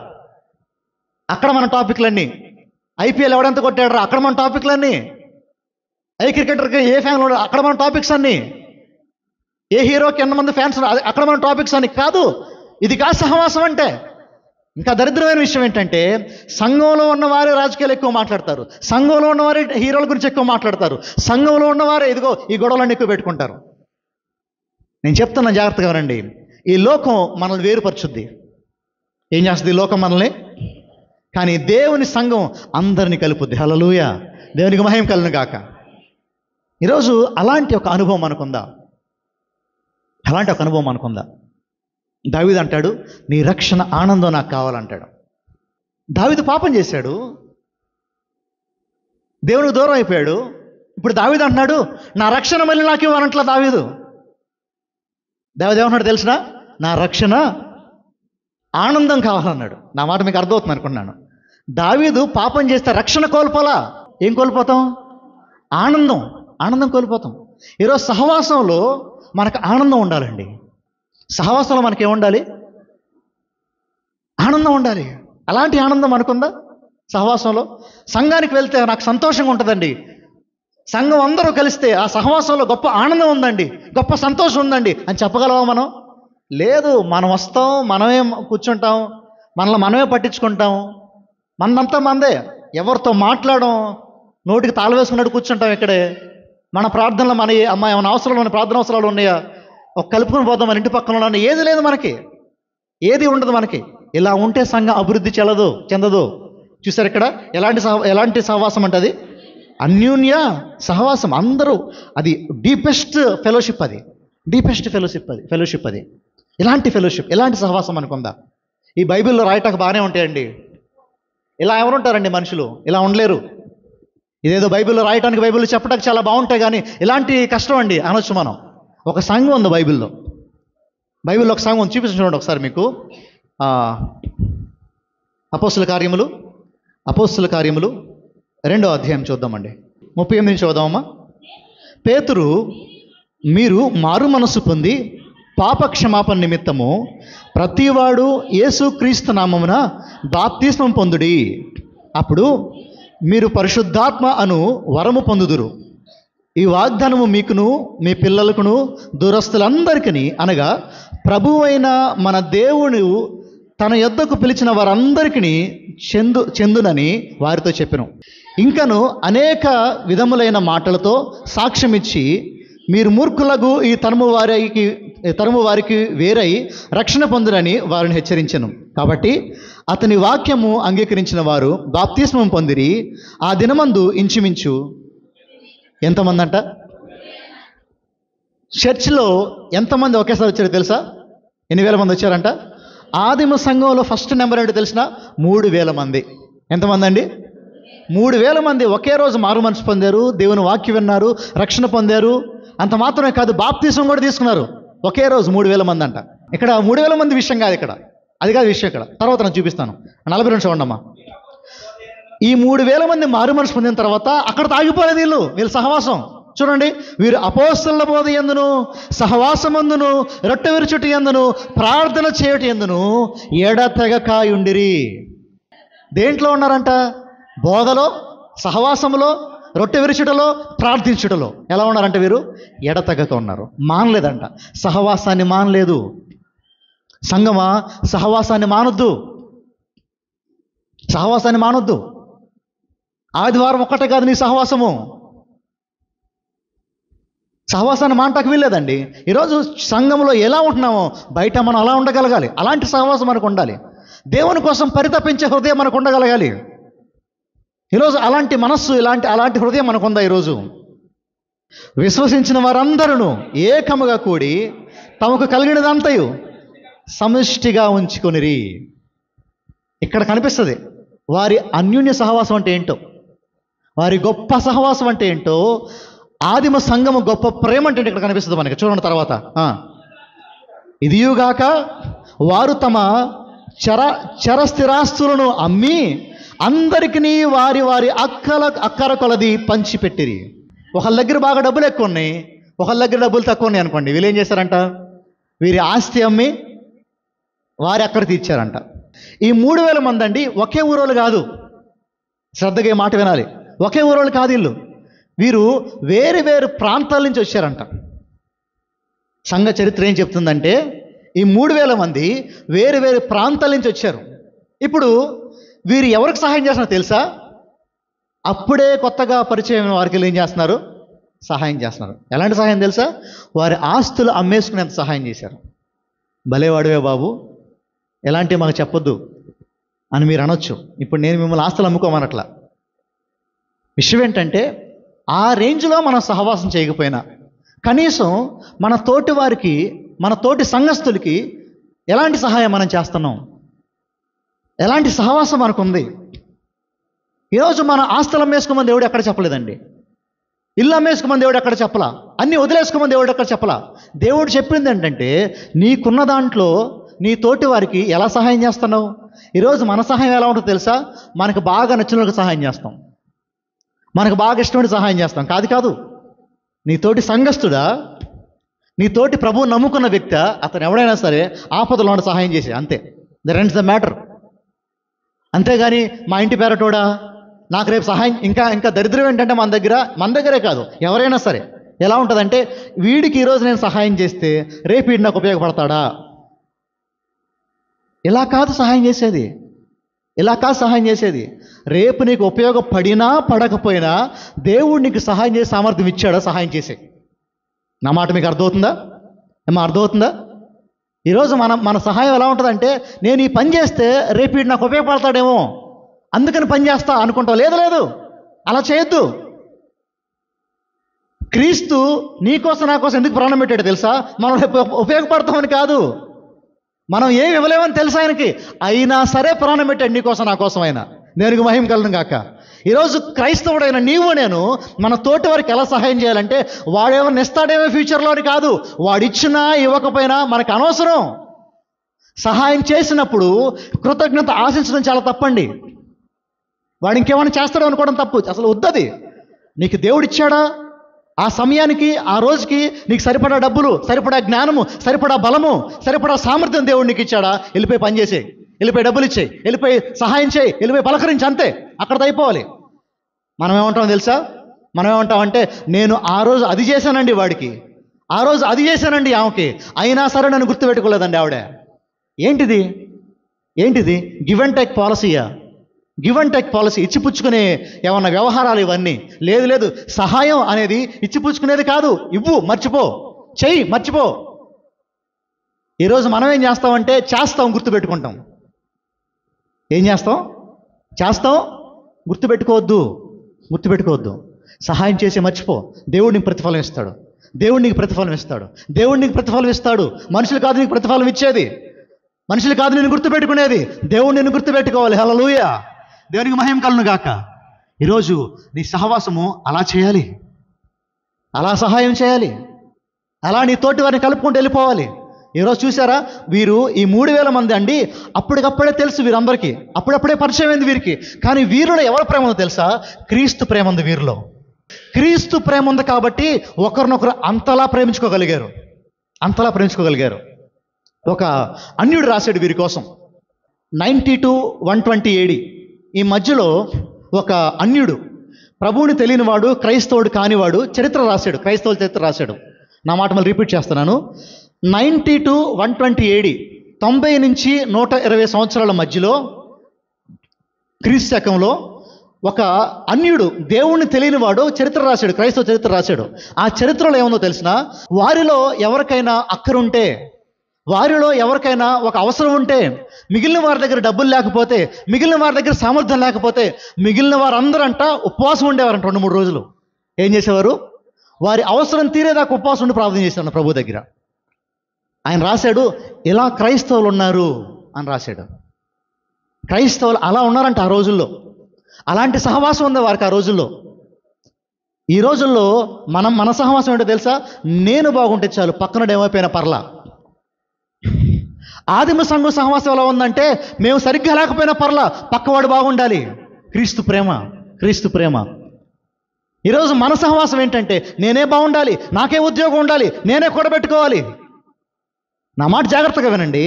S1: అక్కడ మన టాపిక్లన్నీ. ఐపీఎల్ ఎవడెంత కొట్టాడరా, అక్కడ మన టాపిక్లన్నీ. ఏ క్రికెటర్కి ఏ ఫ్యాన్ అక్కడ మన టాపిక్స్ అన్నీ. ఏ హీరోకి ఎంతమంది ఫ్యాన్స్ అక్కడ మన టాపిక్స్ అన్ని. కాదు, ఇది కాదు సహవాసం అంటే. ఇంకా దరిద్రమైన విషయం ఏంటంటే, సంఘంలో ఉన్నవారే రాజకీయాలు ఎక్కువ మాట్లాడతారు, సంఘంలో ఉన్నవారే హీరోల గురించి ఎక్కువ మాట్లాడతారు, సంఘంలో ఉన్నవారే ఇదిగో ఈ గొడవలన్నీ ఎక్కువ పెట్టుకుంటారు. నేను చెప్తున్నా, జాగ్రత్తగా వినండి. ఈ లోకం మనల్ని వేరుపరుచుద్ది. ఏం చేస్తుంది ఈ లోకం మనల్ని? కానీ దేవుని సంఘం అందరినీ కలుపుద్ది. హల్లెలూయా. దేవునికి మహిమ కలుగును గాక. ఈరోజు అలాంటి ఒక అనుభవం మనకుందా? అలాంటి ఒక అనుభవం మనకుందా? దావీదు అంటాడు, నీ రక్షణ ఆనందం నాకు కావాలంటాడు. దావీదు పాపం చేశాడు, దేవునికి దూరం అయిపోయాడు. ఇప్పుడు దావీదు అంటున్నాడు, నా రక్షణ మళ్ళీ నాకు ఇవ్వాలంట్లా దావీదు. దావీదు ఏమన్నాడు తెలిసిన? నా రక్షణ ఆనందం కావాలన్నాడు. నా మాట మీకు అర్థమవుతుంది అనుకున్నాను. దావీదు పాపం చేస్తే రక్షణ కోల్పోలా. ఏం కోల్పోతాం? ఆనందం కోల్పోతాం. ఈరోజు సహవాసంలో మనకు ఆనందం ఉండాలండి. సహవాసంలో మనకేముండాలి? ఆనందం ఉండాలి. అలాంటి ఆనందం అనుకుందా సహవాసంలో? సంఘానికి వెళ్తే నాకు సంతోషంగా ఉంటుందండి, సంఘం అందరూ కలిస్తే ఆ సహవాసంలో గొప్ప ఆనందం ఉందండి, గొప్ప సంతోషం ఉందండి అని చెప్పగలవా మనం? లేదు. మనం వస్తాం, మనమే కూర్చుంటాం, మనల్ని మనమే పట్టించుకుంటాం, మనంతా మందే, ఎవరితో మాట్లాడడం, నోటికి తాళ వేసుకున్నట్టు కూర్చుంటాం ఇక్కడే. మన ప్రార్థనలు మన అమ్మాయి ఏమైనా అవసరాలు ఉన్నాయి, ప్రార్థన అవసరాలు ఉన్నాయా, ఒక కలుపుకొని పోదాం, మన ఇంటి పక్కన ఉన్న ఏది లేదు మనకి, ఏది ఉండదు మనకి. ఇలా ఉంటే సంఘం అభివృద్ధి చెందదు. చూసారు ఇక్కడ ఎలాంటి సహవాసం అంటే అది అన్యోన్య సహవాసం. అందరూ, అది డీపెస్ట్ ఫెలోషిప్, అది డీపెస్ట్ ఫెలోషిప్ అది. ఇలాంటి ఫెలోషిప్, ఇలాంటి సహవాసం అనుకుందా? ఈ బైబిల్లో రాయటానికి బాగానే ఉంటాయండి. ఇలా ఎవరుంటారండి మనుషులు? ఇలా ఉండలేరు. ఇదేదో బైబిల్లో రాయటానికి, బైబిల్లో చెప్పడానికి చాలా బాగుంటాయి, కానీ ఇలాంటి కష్టం అండి అనొచ్చు మనం. ఒక సంఘం ఉంది బైబిల్లో ఒక సంఘం ఉంది. చూపించండి ఒకసారి మీకు. అపోస్తుల కార్యములు 2వ అధ్యాయం చూద్దామండి. 38 చూద్దామమ్మా. పేతురు, మీరు మారు మనసు పొంది పాప క్షమాపణ నిమిత్తము ప్రతివాడు యేసుక్రీస్తు నామమున బాప్తిస్మం పొందుడి. అప్పుడు మీరు పరిశుద్ధాత్మ అను వరము పొందుదురు. ఈ వాగ్దానము మీకును మీ పిల్లలకును దూరస్తులందరికీ అనగా ప్రభువైన మన దేవుడు తన యొద్దకు పిలిచిన వారందరికీ చెందునని వారితో చెప్పెను. ఇంకను అనేక విధములైన మాటలతో సాక్ష్యమిచ్చి మీరు మూర్ఖులకు ఈ తరము వారికి వేరై రక్షణ పొందురని వారిని హెచ్చరించెను. కాబట్టి అతని వాక్యము అంగీకరించిన వారు బాప్తిస్మం పొందిరి. ఆ దినమందు ఇంచుమించు ఎంతమంది అంట? చర్చిలో ఎంతమంది ఒకేసారి వచ్చారో తెలుసా? 8,000 మంది వచ్చారంట. ఆదిమ సంఘంలో ఫస్ట్ నెంబర్ ఏంటో తెలిసిన? 3,000 మంది. ఎంతమంది అండి? 3,000 మంది ఒకే రోజు మారు మనసు పొందారు, దేవుని వాక్యం విన్నారు, రక్షణ పొందారు. అంత మాత్రమే కాదు, బాప్తిసం కూడా తీసుకున్నారు ఒకే రోజు. 3,000 మంది అంట. ఇక్కడ 3,000 మంది విషయం కాదు, ఇక్కడ అది కాదు విషయం. ఇక్కడ తర్వాత నేను చూపిస్తాను. 42 చూడండమ్మా. ఈ 3,000 మంది మారు మనసు పొందిన తర్వాత అక్కడ తాగిపోలేదు వీళ్ళు సహవాసం. చూడండి, వీరు అపోస్తలుల బోధ యందును సహవాసమందును రొట్టె విరుచుట యందును ప్రార్థన చేయుట యందును ఎడతెగకయుండిరి. దేంట్లో ఉన్నారంట? బోధలో, సహవాసములో, రొట్టె విరుచుటలో, ప్రార్థించుటలో. ఎలా ఉన్నారంట వీరు? ఎడతెగక ఉన్నారు. మానలేదంట. సహవాసాన్ని మానలేదు. సంగమా, సహవాసాన్ని మానొద్దు. సహవాసాన్ని మానొద్దు. ఆదివారం ఒక్కటే కాదు నీ సహవాసము. సహవాసాన్ని మానటానికి వీల్లేదండి. ఈరోజు సంఘంలో ఎలా ఉంటున్నామో బయట మనం అలా ఉండగలగాలి. అలాంటి సహవాసం మనకు ఉండాలి. దేవుని కోసం పరితపించే హృదయం మనకు ఉండగలగాలి. ఈరోజు అలాంటి మనస్సు, అలాంటి హృదయం మనకుందా? ఈరోజు విశ్వసించిన వారందరూ ఏకముగా కూడి తమకు కలిగినదంతయు సమిష్టిగా ఉంచుకొనిరి. ఇక్కడ కనిపిస్తుంది వారి అన్యోన్య సహవాసం అంటే ఏంటో, వారి గొప్ప సహవాసం అంటే ఏంటో, ఆదిమ సంఘము గొప్ప ప్రేమ అంటే ఇక్కడ కనిపిస్తుంది మనకి. చూడండి తర్వాత. ఇదియుగాక వారు తమ చర స్థిరాస్తులను అమ్మి అందరికీ వారి వారి అక్కర కొలది పంచిపెట్టిరి. ఒకళ్ళ దగ్గర బాగా డబ్బులు ఎక్కువ ఉన్నాయి, ఒకళ్ళ దగ్గర డబ్బులు తక్కువ ఉన్నాయి అనుకోండి. వీళ్ళు ఏం చేశారంట? వీరి ఆస్తి అమ్మి వారి అక్కర తీర్చారంట. ఈ 3,000 మంది అండి ఒకే ఊరోళ్ళు కాదు. శ్రద్ధగా మాట వినాలి. ఒకే ఊరోళ్ళు కాదు వీళ్ళు. వీరు వేరు వేరు ప్రాంతాల నుంచి వచ్చారంట. సంఘ చరిత్ర ఏం చెప్తుందంటే ఈ 3,000 మంది వేరు వేరు ప్రాంతాల నుంచి వచ్చారు. ఇప్పుడు వీరు ఎవరికి సహాయం చేస్తున్నారు తెలుసా? అప్పుడే కొత్తగా పరిచయం వారికి ఏం చేస్తున్నారు? సహాయం చేస్తున్నారు. ఎలాంటి సహాయం తెలుసా? వారి ఆస్తులు అమ్మేసుకునేంత సహాయం చేశారు. భలేవాడివే బాబు, ఎలాంటివి మాకు చెప్పొద్దు అని మీరు అనొచ్చు. ఇప్పుడు నేను మిమ్మల్ని ఆస్తులు అమ్ముకోమనట్లా. విషయం ఏంటంటే ఆ రేంజ్లో మనం సహవాసం చేయకపోయినా కనీసం మన తోటి వారికి, మన తోటి సంఘస్థులకి ఎలాంటి సహాయం మనం చేస్తున్నాం, ఎలాంటి సహవాసం మనకు ఉంది. ఈరోజు మన ఆస్తులు అమ్మేసుకోమని దేవుడు ఎక్కడ చెప్పలేదండి. ఇల్లు అమ్మేసుకోమని దేవుడు ఎక్కడ చెప్పలా. అన్నీ వదిలేసుకోమని దేవుడు ఎక్కడ చెప్పలా. దేవుడు చెప్పింది ఏంటంటే నీకున్న దాంట్లో నీ తోటి వారికి ఎలా సహాయం చేస్తున్నావు. ఈరోజు మన సహాయం ఎలా ఉంటుందో తెలుసా? మనకు బాగా నచ్చిన వాళ్ళకి సహాయం చేస్తాం, మనకు బాగా ఇష్టమైన సహాయం చేస్తాం. కాదు, నీ తోటి సంఘస్థుడా, నీ తోటి ప్రభువు నమ్ముకున్న వ్యక్తి, అతను ఎవడైనా సరే ఆపదలో ఉన్న సహాయం చేసే, అంతే. That ends the matter. అంతేగాని మా ఇంటి పేరటోడా నాకు రేపు సహాయం, ఇంకా దరిద్రం ఏంటంటే మన దగ్గరే కాదు, ఎవరైనా సరే ఎలా ఉంటుందంటే వీడికి ఈరోజు నేను సహాయం చేస్తే రేపు వీడు నాకు ఉపయోగపడతాడా? ఇలా కాదు సహాయం చేసేది, ఇలా కాదు సహాయం చేసేది. రేపు నీకు ఉపయోగపడినా పడకపోయినా దేవుడు నీకు సహాయం చేసే సామర్థ్యం ఇచ్చాడా? సహాయం చేసే. నా మాట మీకు అర్థమవుతుందా? అర్థమవుతుందా? ఈరోజు మన సహాయం ఎలా ఉంటుందంటే నేను ఈ పని చేస్తే రేపు వీడు నాకు ఉపయోగపడతాడేమో అందుకని పని చేస్తా అనుకుంటావు. లేదు, అలా చేయొద్దు. క్రీస్తు నీకోసం నా కోసం ఎందుకు ప్రాణం పెట్టాడు తెలుసా? మనం ఉపయోగపడతామని కాదు, మనం ఏమి ఇవ్వలేమని తెలుసు ఆయనకి. అయినా సరే ప్రాణం పెట్టాడు నీకోసం నా కోసం. అయినా దేనికి మహిమ కలను గాక. ఈరోజు క్రైస్తవుడైన నీవు నేను మన తోటి వారికి ఎలా సహాయం చేయాలంటే వాడేమన్నా ఇస్తాడేమో ఫ్యూచర్లో అని కాదు, వాడిచ్చినా ఇవ్వకపోయినా మనకు అనవసరం. సహాయం చేసినప్పుడు కృతజ్ఞత ఆశించడం చాలా తప్పండి. వాడు ఇంకేమైనా చేస్తాడో అనుకోవడం తప్పు. అసలు వద్దది. నీకు దేవుడు ఇచ్చాడా, ఆ సమయానికి, ఆ రోజుకి నీకు సరిపడా డబ్బులు, సరిపడా జ్ఞానము, సరిపడా బలము, సరిపడా సామర్థ్యం దేవుడు నీకు ఇచ్చాడా? వెళ్ళిపోయి పని చేసేయి, వెళ్ళిపోయి డబ్బులు ఇచ్చేయి, వెళ్ళిపోయి సహాయం చేయి, వెళ్ళిపోయి పలకరించి, అంతే, అక్కడితో అయిపోవాలి. మనం ఏమంటాం తెలుసా? మనం ఏమంటామంటే, నేను ఆ రోజు అది చేశానండి వాడికి, ఆ రోజు అది చేశానండి ఆమెకి, అయినా సరే నన్ను గుర్తుపెట్టుకోలేదండి ఆవిడ. ఏంటిది? గివ్ అండ్ టేక్ పాలసీయా? గివ్ అండ్ టేక్ పాలసీ, ఇచ్చిపుచ్చుకునే ఏమన్నా వ్యవహారాలు ఇవన్నీ? లేదు. సహాయం అనేది ఇచ్చిపుచ్చుకునేది కాదు. ఇవ్వు, మర్చిపో, చెయ్యి, మర్చిపో. ఈరోజు మనం ఏం చేస్తామంటే చేస్తాం, గుర్తుపెట్టుకుంటాం. ఏం చేస్తాం, గుర్తుపెట్టుకోవద్దు. సహాయం చేసి మర్చిపో. దేవుడు నీకు ప్రతిఫలం ఇస్తాడు. దేవుడు నీకు ప్రతిఫలం ఇస్తాడు. మనుషులు కాదు నీకు ప్రతిఫలం ఇచ్చేది, మనుషులు కాదు నిన్ను గుర్తుపెట్టుకునేది, దేవుడు నిన్ను గుర్తుపెట్టుకోవాలి. హల్లెలూయా, దేవునికి మహిమ కలుగును గాక. ఈరోజు నీ సహవాసము అలా చేయాలి, అలా సహాయం చేయాలి, అలా నీ తోటి వారిని కలుపుకుంటూ వెళ్ళిపోవాలి. ఈరోజు చూసారా, వీరు ఈ 3000 మంది అండి, అప్పటికప్పుడే తెలుసు వీరందరికీ, అప్పుడప్పుడే పరిచయం అయింది వీరికి. కానీ వీరిలో ఎవరి ప్రేమ ఉందో తెలుసా? క్రీస్తు ప్రేమ ఉంది వీరిలో. క్రీస్తు ప్రేమ ఉంది కాబట్టి ఒకరినొకరు అంతలా ప్రేమించుకోగలిగారు. ఒక అన్యుడు రాశాడు వీరి కోసం, 90 to 120 AD. ఈ మధ్యలో ఒక అన్యుడు, ప్రభువుని తెలియనివాడు, క్రైస్తవుడు కానివాడు క్రైస్తవుల చరిత్ర రాశాడు. నా మాట మళ్ళీ రిపీట్ చేస్తున్నాను. 90 to 120 AD, 90 నుంచి 120 సంవత్సరాల మధ్యలో క్రీస్తు శకంలో ఒక అన్యుడు, దేవుణ్ణి తెలియనివాడు చరిత్ర రాశాడు, క్రైస్తవ చరిత్ర రాశాడు. ఆ చరిత్రలో ఏముందో తెలిసిన, వారిలో ఎవరికైనా అక్కరుంటే, వారిలో ఎవరికైనా ఒక అవసరం ఉంటే, మిగిలిన వారి దగ్గర డబ్బులు లేకపోతే, మిగిలిన వారి దగ్గర సామర్థ్యం లేకపోతే, మిగిలిన వారందరంట ఉపవాసం ఉండేవారంట 2-3 రోజులు. ఏం చేసేవారు? వారి అవసరం తీరేదాకా ఉపవాసం ఉండి ప్రార్థన చేశారు ప్రభు దగ్గర. ఆయన రాశాడు, ఇలా క్రైస్తవులు ఉన్నారు అని రాశాడు. క్రైస్తవులు అలా ఉన్నారంట ఆ రోజుల్లో. అలాంటి సహవాసం ఉంది వారికి ఆ రోజుల్లో. ఈ రోజుల్లో మన సహవాసం ఏంటో తెలుసా? నేను బాగుంటే చాలు, పక్కన ఏమైపోయినా పర్లా. ఆదిమ సంఘం సహవాసం ఎలా ఉందంటే, మేము సరిగ్గా లేకపోయినా పర్లా, పక్కవాడు బాగుండాలి. క్రీస్తు ప్రేమ. ఈరోజు మన సహవాసం ఏంటంటే, నేనే బాగుండాలి, నాకే ఉద్యోగం ఉండాలి, నేనే కూడబెట్టుకోవాలి. నా మాట జాగ్రత్తగా వినండి,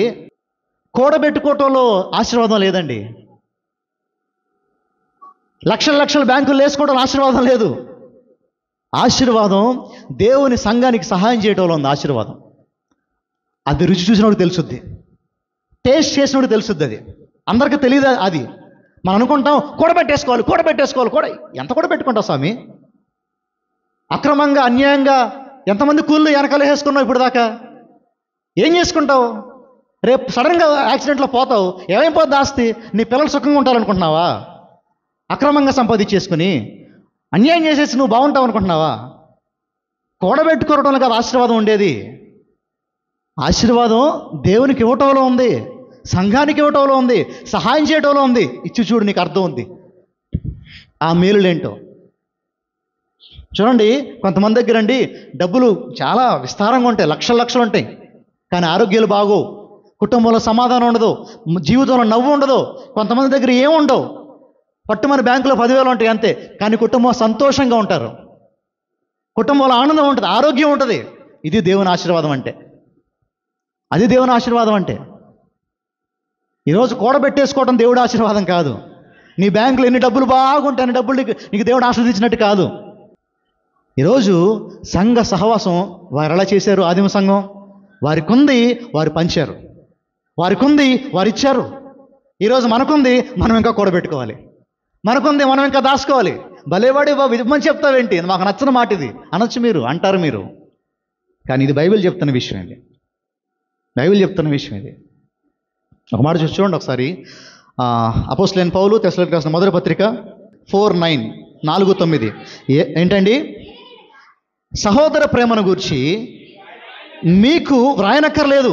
S1: కూడబెట్టుకోవటంలో ఆశీర్వాదం లేదండి. లక్షల బ్యాంకులు వేసుకోవడం ఆశీర్వాదం లేదు. ఆశీర్వాదం దేవుని సంఘానికి సహాయం చేయడంలో ఉంది ఆశీర్వాదం. అది రుచి చూసినప్పుడు తెలుసుద్ది, టేస్ట్ చేసినప్పుడు తెలుసుద్ది. అది అందరికీ తెలియదు. అది మనం అనుకుంటాం కూడబెట్టేసుకోవాలి. ఎంత కూడబెట్టుకుంటావు స్వామి? అక్రమంగా, అన్యాయంగా ఎంతమంది కూళ్ళు వెనకాల వేసుకున్నావు ఇప్పుడు దాకా? ఏం చేసుకుంటావు? రేపు సడన్గా యాక్సిడెంట్లో పోతావు, ఏమైపోద్ది ఆస్తి? నీ పిల్లలు సుఖంగా ఉంటారనుకుంటున్నావా? అక్రమంగా సంపాదించేసుకుని అన్యాయం చేసేసి నువ్వు బాగుంటావు అనుకుంటున్నావా? కూడబెట్టుకోవడంలో కాదు ఆశీర్వాదం ఉండేది. ఆశీర్వాదం దేవునికి ఇవ్వటంలో ఉంది, సంఘానికి ఇవ్వటంలో ఉంది, సహాయం చేయటంలో ఉంది. ఇచ్చి చూడు, నీకు అర్థం ఉంది ఆ మేలులేంటో. చూడండి, కొంతమంది దగ్గర అండి డబ్బులు చాలా విస్తారంగా ఉంటాయి, లక్షలు ఉంటాయి, కానీ ఆరోగ్యాలు బాగోవు, కుటుంబంలో సమాధానం ఉండదు, జీవితంలో నవ్వు ఉండదు. కొంతమంది దగ్గర ఏముండవు, పట్టుమని బ్యాంకులో 10,000 ఉంటాయి అంతే, కానీ కుటుంబం సంతోషంగా ఉంటారు, కుటుంబంలో ఆనందం ఉంటుంది, ఆరోగ్యం ఉంటుంది. ఇది దేవుని ఆశీర్వాదం అంటే. అది దేవుని ఆశీర్వాదం అంటే. ఈరోజు కూడబెట్టేసుకోవడం దేవుడి ఆశీర్వాదం కాదు. నీ బ్యాంకులో ఎన్ని డబ్బులు బాగుంటాయి, అన్ని డబ్బులు నీకు దేవుడు ఆశీర్వదించినట్టు కాదు. ఈరోజు సంఘ సహవాసం వారు ఎలా చేశారు? ఆదిమ సంఘం వారికి ఉంది, వారు పంచారు, వారికి ఉంది, వారు ఇచ్చారు. ఈరోజు మనకుంది, మనం ఇంకా కూడబెట్టుకోవాలి, మనకుంది, మనం ఇంకా దాచుకోవాలి. భలేవాడి బాబు ఇవ్వమని చెప్తావేంటి? మాకు నచ్చిన మాట ఇది అనొచ్చు, మీరు అంటారు మీరు, కానీ ఇది బైబిల్ చెప్తున్న విషయం ఇది. ఒక మాట చూడండి ఒకసారి. అపోస్తలుడైన పౌలు తెస్సలోనికీయులకు రాసిన మొదటి పత్రిక 4:9, 4:9 ఏంటండి? సహోదర ప్రేమను గూర్చి మీకు వ్రాయనక్కర్లేదు,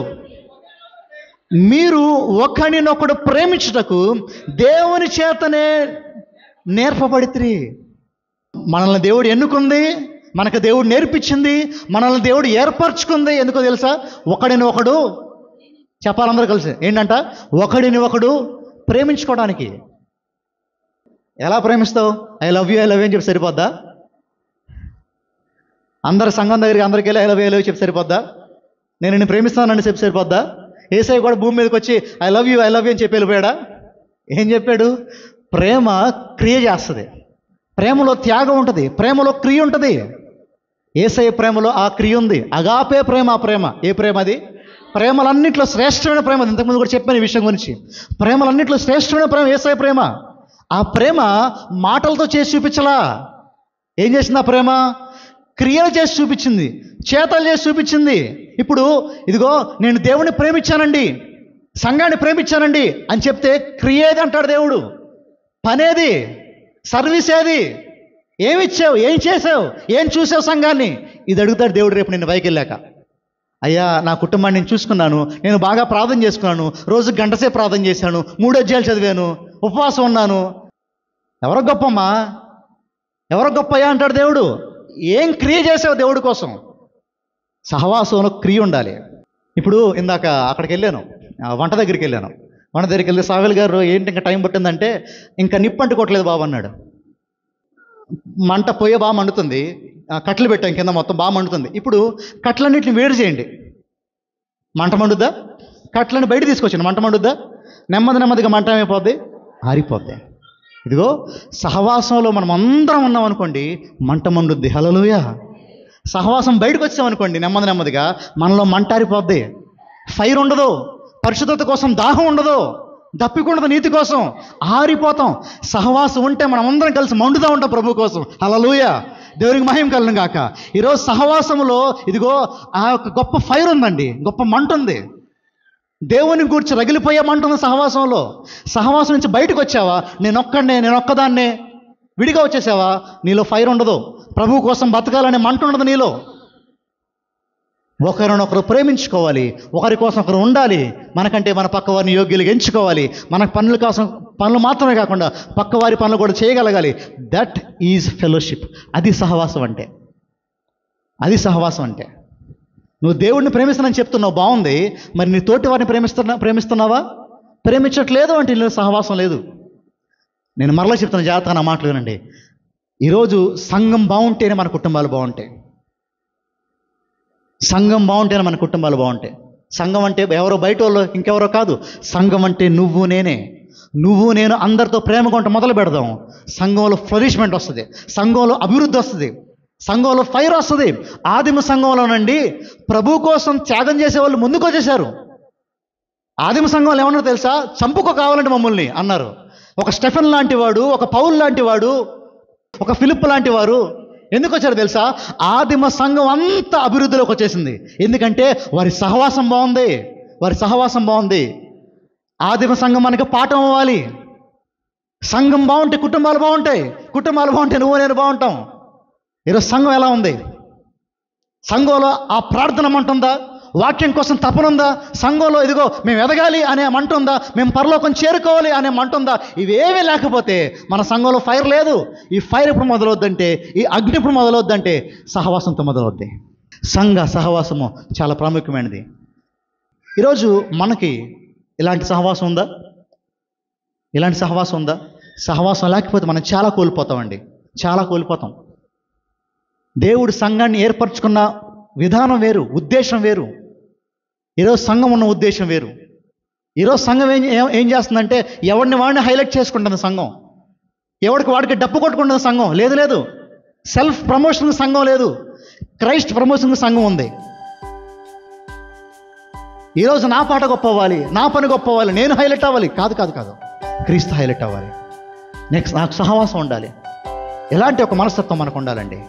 S1: మీరు ఒకరినొకడు ప్రేమించుటకు దేవుని చేతనే నేర్పబడితిరి. మనల్ని దేవుడు ఎన్నుకుంది, మనకు దేవుడు నేర్పించింది, మనల్ని దేవుడు ఏర్పరచుకుంది. ఎందుకో తెలుసా? ఒకడిని ఒకడు చెప్పాలందరూ కలిసి ఏంటంట? ఒకడిని ఒకడు ప్రేమించుకోవడానికి. ఎలా ప్రేమిస్తావు? ఐ లవ్ యూ అని చెప్పి సరిపోద్దా? అందరు సంఘం దగ్గరికి అందరికి వెళ్ళి ఐ లవ్ చెప్పి సరిపోద్దా? నేను నిన్ను ప్రేమిస్తానని చెప్పి సరిపోద్దా? యేసయ్య కూడా భూమి మీదకి వచ్చి ఐ లవ్ యూ అని చెప్పి వెళ్ళిపోయాడా? ఏం చెప్పాడు? ప్రేమ క్రియ చేస్తుంది, ప్రేమలో త్యాగం ఉంటుంది, ప్రేమలో క్రియ ఉంటుంది. యేసయ్య ప్రేమలో ఆ క్రియ ఉంది. అగాపే ప్రేమ. ఆ ప్రేమ ఏ ప్రేమ అది? ప్రేమలన్నింటిలో శ్రేష్టమైన ప్రేమ. ఇంతకుముందు కూడా చెప్పాను ఈ విషయం గురించి. ప్రేమలన్నింటిలో శ్రేష్టమైన ప్రేమ యేసయ్య ప్రేమ. ఆ ప్రేమ మాటలతో చేసి చూపించలా. ఏం చేసింది ఆ ప్రేమ? క్రియలు చేసి చూపించింది, చేతలు చేసి చూపించింది. ఇప్పుడు ఇదిగో నేను దేవుణ్ణి ప్రేమించానండి, సంఘాన్ని ప్రేమించానండి అని చెప్తే క్రియేది అంటాడు దేవుడు. పనేది, సర్వీస్ ఏది? ఏమిచ్చావు, ఏం చేసావు, ఏం చూసావు సంఘాన్ని? ఇది అడుగుతాడు దేవుడు రేపు నిన్ను పైకి వెళ్ళాక. అయ్యా నా కుటుంబాన్ని నేను చూసుకున్నాను, నేను బాగా ప్రార్థన చేసుకున్నాను, రోజు గంటసేపు ప్రార్థన చేశాను, 3 అధ్యాయాలు చదివాను, ఉపవాసం ఉన్నాను. ఎవరో గొప్పమ్మా, ఎవరో గొప్పయ్యా అంటాడు దేవుడు. ఏం క్రియ చేసావు దేవుడి కోసం? సహవాసంలో క్రియ ఉండాలి. ఇప్పుడు ఇందాక అక్కడికి వెళ్ళాను, వంట దగ్గరికి వెళ్ళాను. వంట దగ్గరికి వెళ్తే సావేల్ గారు ఏంటి ఇంకా టైం పట్టిందంటే, ఇంకా నిప్పు అంటుకోవట్లేదు బాబు అన్నాడు. మంట పొయ్య బాగా మండుతుంది, కట్టెలు పెట్టాం కింద మొత్తం బాగా మండుతుంది. ఇప్పుడు కట్టెలన్నింటిని వేడి చేయండి, మంట మండుద్దా? కట్టెలను బయట తీసుకొచ్చాను, మంట మండుద్దా? నెమ్మదిగా మంట ఏమైపోద్ది? ఆరిపోద్ది. ఇదిగో సహవాసంలో మనం అందరం ఉన్నాం అనుకోండి, మంట మండుద్ది. హల్లెలూయా. సహవాసం బయటకు వచ్చామనుకోండి, నెమ్మదిగా మనలో మంట ఆరిపోద్ది. ఫైర్ ఉండదు, పరిశుద్ధత కోసం దాహం ఉండదు, దప్పికుండదు నీతి కోసం, ఆరిపోతాం. సహవాసం ఉంటే మనం అందరం కలిసి మండుతూ ఉంటాం ప్రభు కోసం. హల్లెలూయా. దేవునికి మహిమ కలుగును గాక. ఈరోజు సహవాసంలో ఇదిగో ఆ యొక్క గొప్ప ఫైర్ ఉందండి, గొప్ప మంట ఉంది. దేవుని గురించి రగిలిపోయే మంట ఉంది సహవాసంలో. సహవాసం నుంచి బయటకు వచ్చావా, నేను ఒక్కదాన్నే విడిగా వచ్చేసావా, నీలో ఫైర్ ఉండదు. ప్రభు కోసం బతకాలనే మంట ఉండదు నీలో. ఒకరినొకరు ప్రేమించుకోవాలి, ఒకరి కోసం ఒకరు ఉండాలి, మనకంటే మన పక్క వారిని యోగ్యులుగా ఎంచుకోవాలి. మన పనులు మాత్రమే కాకుండా పక్కవారి పనులు కూడా చేయగలగాలి. That is fellowship. అది సహవాసం అంటే. అది సహవాసం అంటే. నువ్వు దేవుడిని ప్రేమిస్తానని చెప్తున్నావు, బాగుంది. మరి నీ తోటి వారిని ప్రేమిస్తున్నావా? ప్రేమించట్లేదు అంటే నీలో సహవాసం లేదు. నేను మరలా చెప్తున్నా, జాగ్రత్తగా నా మాటలు వినండి. ఈరోజు సంఘం బాగుంటేనే మన కుటుంబాలు బాగుంటాయి. సంఘం బాగుంటేనే మన కుటుంబాలు బాగుంటాయి. సంఘం అంటే ఎవరో బయట వాళ్ళు, ఇంకెవరో కాదు. సంఘం అంటే నువ్వు నేను అందరితో ప్రేమగా ఉంటే మొదలు పెడదాం. సంఘంలో ఫ్లరిష్మెంట్ వస్తుంది, సంఘంలో అభివృద్ధి వస్తుంది, సంఘంలో ఫైర్ వస్తుంది. ఆదిమ సంఘంలోనండి ప్రభు కోసం త్యాగం చేసే వాళ్ళు ముందుకు వచ్చేసారు. ఆదిమ సంఘంలో ఏమన్నా తెలుసా? చంపుకో కావాలంటే మమ్మల్ని అన్నారు. ఒక స్టెఫెన్ లాంటి వాడు, ఒక పౌల్ లాంటి వాడు, ఒక ఫిలిప్ లాంటి వారు ఎందుకు వచ్చారు తెలుసా? ఆదిమ సంఘం అంతా అభివృద్ధిలోకి వచ్చేసింది. ఎందుకంటే వారి సహవాసం బాగుంది. ఆదిమ సంఘం మనకి పాఠం అవ్వాలి. సంఘం బాగుంటే కుటుంబాలు బాగుంటాయి, కుటుంబాలు బాగుంటే నువ్వు నేను బాగుంటాం. ఈరోజు సంఘం ఎలా ఉంది? సంఘంలో ఆ ప్రార్థన మంట ఉందా? వాక్యం కోసం తపనుందా? సంఘంలో ఇదిగో మేము ఎదగాలి అనే మంట ఉందా? మేము పరలోకం చేరుకోవాలి అనే మంట ఉందా? ఇవేమీ లేకపోతే మన సంఘంలో ఫైర్ లేదు. ఈ ఫైర్ ఎప్పుడు మొదలవుద్దంటే, ఈ అగ్ని ఎప్పుడు మొదలవుద్దంటే సహవాసంతో మొదలవుద్ది. సంఘ సహవాసము చాలా ప్రాముఖ్యమైనది. ఈరోజు మనకి ఇలాంటి సహవాసం ఉందా? సహవాసం లేకపోతే మనం చాలా కోల్పోతాం. దేవుడు సంఘాన్ని ఏర్పరచుకున్న విధానం వేరు, ఉద్దేశం వేరు. ఈరోజు సంఘం ఉన్న ఉద్దేశం వేరు. ఈరోజు సంఘం ఏం చేస్తుందంటే ఎవరిని వాడిని హైలైట్ చేసుకుంటుంది సంఘం. ఎవరికి వాడికి డప్పు కొట్టుకుంటుంది సంఘం. లేదు, సెల్ఫ్ ప్రమోషన్ సంఘం లేదు, క్రైస్ట్ ప్రమోషన్ సంఘం ఉంది. ఈరోజు నా పాట గొప్ప అవ్వాలి, నా పని గొప్ప అవ్వాలి, నేను హైలైట్ అవ్వాలి. కాదు, క్రీస్తు హైలైట్ అవ్వాలి. నెక్స్ట్ నాకు సహవాసం ఉండాలి. ఇలాంటి ఒక మనస్తత్వం మనకు ఉండాలండి.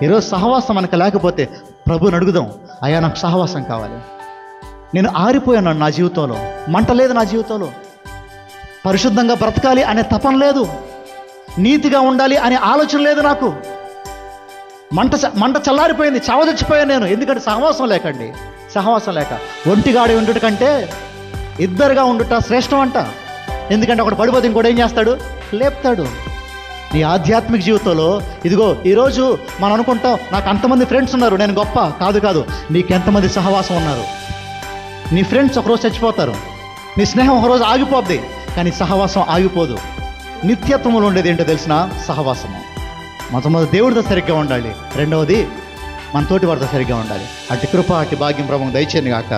S1: ఈరోజు సహవాసం మనకు లేకపోతే ప్రభుని అడుగుదాం, అయ్యా నాకు సహవాసం కావాలి. నేను ఆరిపోయాను నా జీవితంలో, మంట లేదు నా జీవితంలో. పరిశుద్ధంగా బ్రతకాలి అనే తపన లేదు, నీతిగా ఉండాలి అనే ఆలోచన లేదు నాకు. మంట చల్లారిపోయింది, చావదచ్చిపోయాను నేను. ఎందుకంటే సహవాసం లేక. ఒంటిగాడి ఉండుట కంటే ఇద్దరుగా ఉండుట శ్రేష్టం అంట. ఎందుకంటే ఒకటి పడిపోతే ఇంకోటి ఏం చేస్తాడు? లేపుతాడు. నీ ఆధ్యాత్మిక జీవితంలో ఇదిగో ఈరోజు మనం అనుకుంటాం నాకు అంతమంది ఫ్రెండ్స్ ఉన్నారు, నేను గొప్ప. కాదు, నీకెంతమంది సహవాసం ఉన్నారు. నీ ఫ్రెండ్స్ ఒకరోజు చచ్చిపోతారు, నీ స్నేహం ఒకరోజు ఆగిపోద్ది, కానీ సహవాసం ఆగిపోదు. నిత్యత్వంలో ఉండేది ఏంటో తెలిసిన? సహవాసము. మొట్టమొదటి దేవుడితో సరిగ్గా ఉండాలి, రెండవది మన తోటి వారితో సరిగ్గా ఉండాలి. అటు కృప అటు భాగ్యం ప్రభువు దయచేయను గాక.